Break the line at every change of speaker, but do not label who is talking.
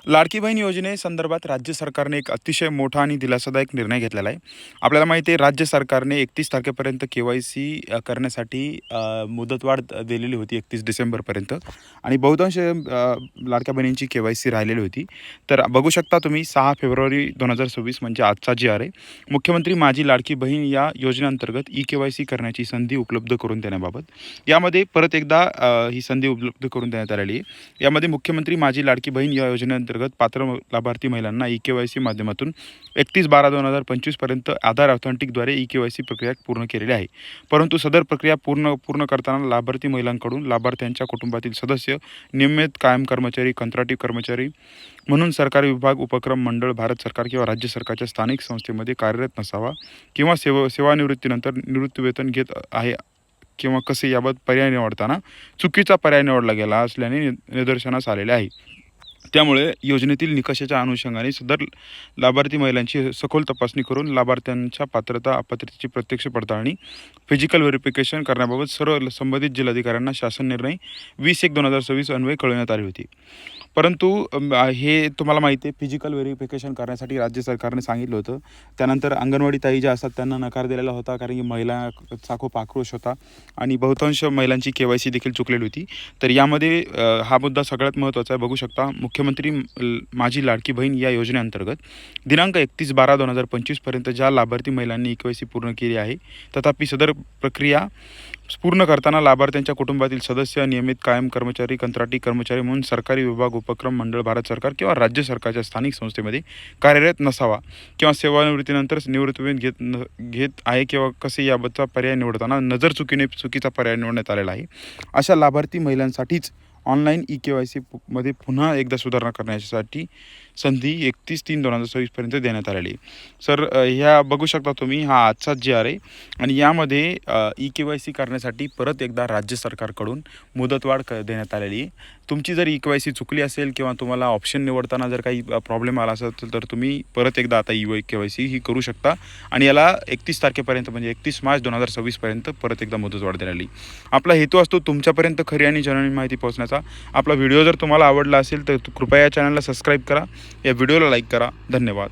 लाडकी बहीण योजनेसंदर्भात राज्य सरकारने एक अतिशय मोठा आणि दिलासादायक निर्णय घेतलेला आहे. आपल्याला माहिती आहे राज्य सरकारने 31 तारखेपर्यंत के-वाय-सी करण्यासाठी मुदतवाढ दिलेली होती 31 डिसेंबरपर्यंत आणि बहुतांश लाडक्या बहिणींची के-वाय-सी राहिलेली होती. तर बघू शकता तुम्ही 6 फेब्रुवारी 2026 म्हणजे आजचा जी-आर आहे. मुख्यमंत्री माझी लाडकी बहीण या योजनेअंतर्गत के-वाय-सी करण्याची संधी उपलब्ध करून देण्याबाबत यामध्ये परत एकदा ही संधी उपलब्ध करून देण्यात आलेली आहे. यामध्ये मुख्यमंत्री माझी लाडकी बहीण या योजनेअंतर्गत पात्र लाभार्थी महिलांना के-वाय-सी माध्यमातून 31/12/2025 पर्यंत आधार ऑथेंटिकद्वारे के-वाय-सी प्रक्रिया पूर्ण केलेली आहे. परंतु सदर प्रक्रिया पूर्ण करताना लाभार्थी महिलांकडून लाभार्थ्यांच्या कुटुंबातील सदस्य, नियमित कायम कर्मचारी, कंत्राटी कर्मचारी म्हणून सरकारी विभाग, उपक्रम, मंडळ, भारत सरकार किंवा राज्य सरकारच्या स्थानिक संस्थेमध्ये कार्यरत नसावा किंवा सेवानिवृत्तीनंतर निवृत्तीवेतन घेत आहे किंवा कसे याबाबत पर्याय निवडताना चुकीचा पर्याय निवडला गेला असल्याने निदर्शनास आलेले आहे. त्यामुळे योजनेतील निकषाच्या अनुषंगाने सदर लाभार्थी महिलांची सखोल तपासणी करून लाभार्थ्यांच्या पात्रता अपात्रतेची प्रत्यक्ष पडताळणी, फिजिकल व्हेरिफिकेशन करण्याबाबत सर्व संबंधित जिल्हाधिकाऱ्यांना शासन निर्णय 20/1/2026 अन्वये कळविण्यात आली होती. परंतु हे तुम्हाला माहिती आहे फिजिकल व्हेरिफिकेशन करण्यासाठी राज्य सरकारने सांगितलं होतं. त्यानंतर अंगणवाडी ताई ज्या असतात त्यांना नकार दिलेला होता, कारण की महिलांचा खूप आक्रोश होता आणि बहुतांश महिलांची के-वाय-सी देखील चुकलेली होती. तर यामध्ये हा मुद्दा सगळ्यात महत्त्वाचा आहे. बघू शकता मुख्यमंत्री माझी लाडकी बहीण या योजनेअंतर्गत दिनांक 31/12/2025 पर्यंत ज्या लाभार्थी महिलांनी के-वाय-सी पूर्ण केली आहे, तथापि सदर प्रक्रिया पूर्ण करताना लाभार्थ्यांच्या कुटुंबातील सदस्य, नियमित कायम कर्मचारी, कंत्राटी कर्मचारी म्हणून सरकारी विभाग, उपक्रम, मंडळ, भारत सरकार किंवा राज्य सरकारच्या स्थानिक संस्थेमध्ये कार्यरत नसावा किंवा सेवानिवृत्तीनंतर निवृत्तीवेतन घेत आहे किंवा कसे याबाबतचा पर्याय निवडताना चुकीचा पर्याय निवडण्यात आलेला आहे. अशा लाभार्थी महिलांसाठीच ऑनलाईन के-वाय-सी मध्ये पुन्हा एकदा सुधारणा करण्यासाठी संधी 31/3/2026 पर्यंत देण्यात आलेली आहे. सर ह्या बघू शकता तुम्ही हा आजचा जी-आर आहे आणि यामध्ये के-वाय-सी करण्यासाठी परत एकदा राज्य सरकारकडून मुदतवाढ देण्यात आलेली आहे. तुमची जर के-वाय-सी चुकली असेल किंवा तुम्हाला ऑप्शन निवडताना जर काही प्रॉब्लेम आला असेल तर तुम्ही परत एकदा आता के-वाय-सी ही करू शकता आणि याला 31 तारखेपर्यंत म्हणजे 31 मार्च 2026 पर्यंत परत एकदा मुदतवाढ देण्यात आली. आपला हेतू असतो तुमच्यापर्यंत खरी आणि जननी माहिती पोहोचण्याचा. आपला व्हिडिओ जर तुम्हाला आवडला असेल तर कृपया या चॅनलला सबस्क्राईब करा, या व्हिडिओला लाईक करा. धन्यवाद.